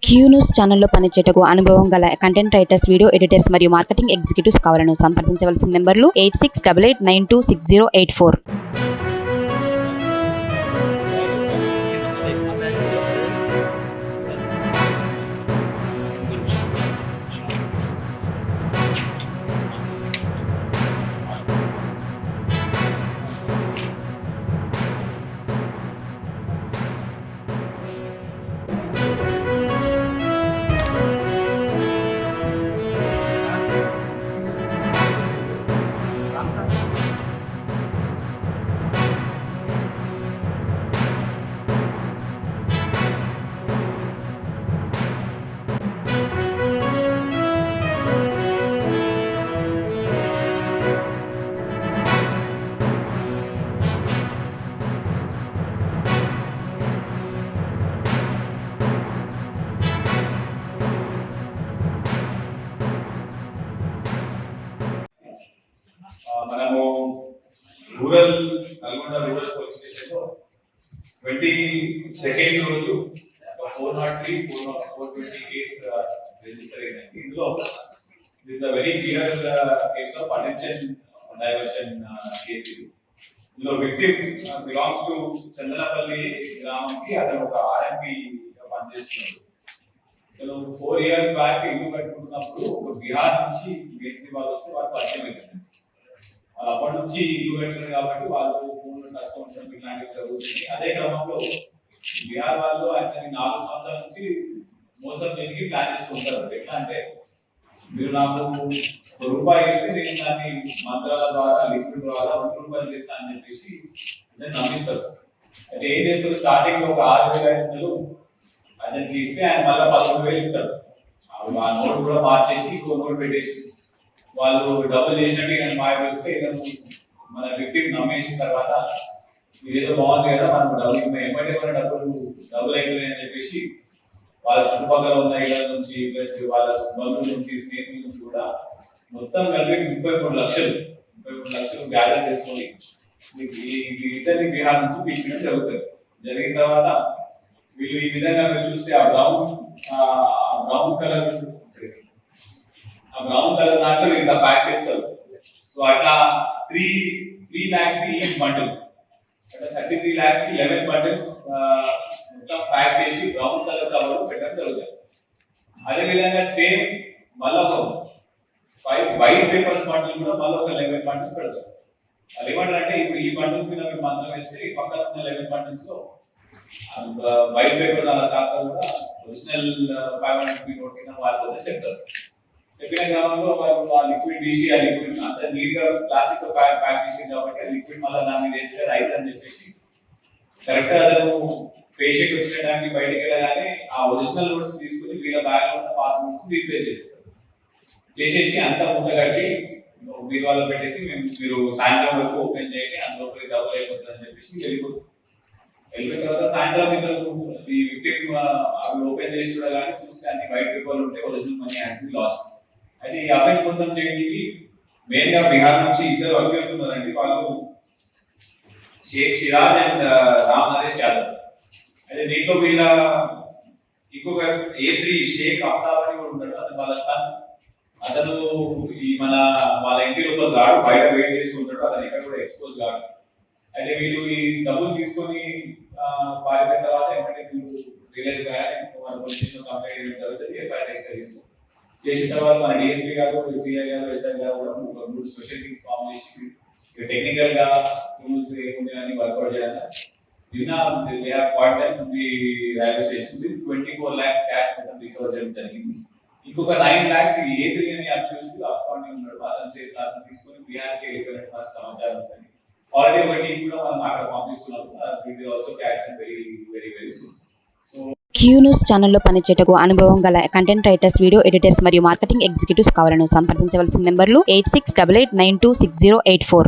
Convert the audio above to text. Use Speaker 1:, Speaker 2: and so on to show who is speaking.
Speaker 1: Q news ఛానల్లో పనిచేయటకు అనుభవం గల కంటెంట్ రైటర్స్, వీడియో ఎడిటర్స్ మరియు మార్కెటింగ్ ఎగ్జిక్యూటివ్స్ కావాలను సంప్రదించవలసిన నెంబర్లు 8688926084.
Speaker 2: మనము rural Nalgonda rural police station లో 22nd రోజు 403 420 కేసు రిజిస్టర్ అయింది. ఇందులో it's a very clear case of attention diversion case. ఇందులో విక్టిమ్ బిలాంగ్స్ టు చందనపల్లి గ్రామంకి. అతను ఒక ఆర్ఎంపీ పనిచేస్తున్నాడు. అతను 4 years బ్యాక్ ఇల్లు కట్టుకుంటున్నప్పుడు ఒక బిహార్ నుంచి మేస్త్రి వాళ్ళు వస్తే వాళ్ళు పరిచయం అవుతుంది. అప్పటి నుంచి ఇల్లు కట్టారు కాబట్టి వాళ్ళు ఫోన్లు కష్టం ఉండడం ఇలాంటివి జరుగుతుంది. అదే క్రమంలో బీహార్ వాళ్ళు అతని 4 సంవత్సరాల నుంచి మోసం చేయడానికి ప్లాన్ చేస్తూ ఉంటారు. ఎట్లా అంటే, మీరు నాకు ₹1 ఇస్తే నేను దాన్ని మంత్రాల ద్వారా లిక్విడ్ ద్వారా ₹2 చేస్తాను అని చెప్పేసి నమ్మిస్తారు. అయితే ఏం చేస్తారు, స్టార్టింగ్ లో ఒక 6,500 అతనికి ఇస్తే ఆయన మళ్ళీ 11,000 ఇస్తారు. ఆ నోట్ కూడా మార్చేసి ఇంకో నోట్ పెట్టేసి వాళ్ళు డబ్బులు చేసినట్టు నేను మాయ వస్తే మన విక్టిమ్ నమ్మేసిన తర్వాత ఇదేదో బాగుంది కదా, మనం డబ్బులు ఏమంటే మన డబ్బులు అవుతుంది అని చెప్పేసి వాళ్ళ చుట్టుపక్కల ఉన్న ఇళ్ళ నుంచి ప్లస్ వాళ్ళ బంధువుల నుంచి స్నేహితుల నుంచి కూడా మొత్తం కలిపి 33 లక్షలు గ్యాదర్ చేసుకొని ఈ ఇద్దరిని బీహార్ నుంచి పీకడం జరుగుతుంది. జరిగిన తర్వాత వీళ్ళు ఈ విధంగా మీరు చూస్తే ఆ బ్రౌన్ కలర్ దాంట్లో ఇలా ప్యాక్ చేస్తారు. సో అట్లా 3 lakhs కి ఈ బండిల్, అంటే 33 lakhs కి 11 bundles మొత్తం ప్యాక్ చేసి బ్రౌన్ కలర్ కవర్ పెట్టడం జరుగుతుంది. అదే విధంగా సేమ్ మళ్ళీ ఒక 5 వైట్ పేపర్స్ బండిల్ కూడా మళ్ళీ ఒక 11 bundles పెడతారు. అది ఏమంటారంటే, ఇప్పుడు ఈ బండిల్స్ మీద మీరు మంత్రం వేస్తే పక్కన ఉన్న 11 bundles లో వైట్ పేపర్ అలా కాస్త కూడా ఒరిజినల్ 500 రూపీ నోట్ కింద వాళ్ళతో చెప్తారు. చెప్పిన క్రమంలో వాళ్ళు ఆ లిక్విడ్ తీసి ఆ లిక్విడ్ అంత నీట్ గా ప్లాస్టిక్ తో ప్యాక్ చేసి కాబట్టి ఆ లిక్విడ్ మళ్ళీ దాని మీద వేస్తే అది అయితే అని చెప్పేసి కరెక్ట్ అతను పేషెంట్ వచ్చిన టైంకి బయటకు వెళ్ళగానే ఆ ఒరిజినల్ నోట్స్ తీసుకుని వీళ్ళ బ్యాగ్ లో ఉన్న పాత నోట్స్ రీప్లేస్ చేస్తారు. చేసేసి అంతా మూట కట్టి బీరువాలో పెట్టేసి మీరు సాయంత్రం వరకు ఓపెన్ చేయండి, అందులో డబ్బులు అయిపోతుంది అని చెప్పేసి వెళ్ళిపోతుంది. వెళ్ళిపోయిన తర్వాత సాయంత్రం ఇతరులు ఈ విక్టిమ్ అవి ఓపెన్ చేసి చూడగానే చూస్తే అన్ని వైట్ పేపర్లు ఉంటే ఒరిజినల్ మనీ యాక్చువల్లీ లాస్. అయితే ఈ అఫెన్స్ మొత్తం చేయడానికి మెయిన్ గా బీహార్ నుంచి ఇద్దరు అక్యూజ్ ఉన్నారండి. వాళ్ళు షేక్ సిరాజ్ అండ్ రామ్ నరేష్ యాదవ్. అయితే దీంట్లో వీళ్ళ ఇంకొక A3 షేక్ అఫ్తాబ్ అని కూడా ఉంటాడు. అతను వాళ్ళ సన్. అతను ఈ వాళ్ళ ఇంటి లోపల రాడు, బయట వెయిట్ చేసి ఉంటాడు. అతను ఎక్కడ కూడా ఎక్స్పోజ్ కాడు. అయితే వీళ్ళు ఈ డబ్బులు తీసుకొని పారిపోయిన తర్వాత ఏమంటే వీళ్ళు రియలైజ్ కాగానే మన పోలీస్ స్టేషన్ కంప్లైంట్ చేయడం జరుగుతుంది. ఎఫ్ఐఆర్ రిజిస్టర్ చేసిన తర్వాత మన డిఎస్పీ గారు, సిఐ గారు, ఎస్ఐ గారు కూడా ఒక గ్రూప్ స్పెషల్ టీమ్స్ ఫామ్ చేసి టెక్నికల్ గా టూల్స్ ఏముంది అని వర్కౌట్ చేయాలి. రైల్వే స్టేషన్ 24 lakhs క్యాష్ మొత్తం రికవర్ చేయడం జరిగింది. ఇంకొక 9 lakhs A3 అని అక్యూజ్డ్ అకౌంట్ ఉన్నాడు. అతను చేసి అతను తీసుకొని బీహార్కి వెళ్ళిపోయినట్టు సమాచారం ఉంది. ఆల్రెడీ ఒక టీం కూడా మనం అక్కడ పంపిస్తున్నాము. Very soon.
Speaker 1: క్యూ న్యూస్ ఛానల్లో పనిచేయటకు అనుభవం గల కంటెంట్ రైటర్స్, వీడియో ఎడిటర్స్ మరియు మార్కెటింగ్ ఎగ్జిక్యూటివ్స్ కావాలను సంప్రదించవలసిన నెంబర్లు 8688926084.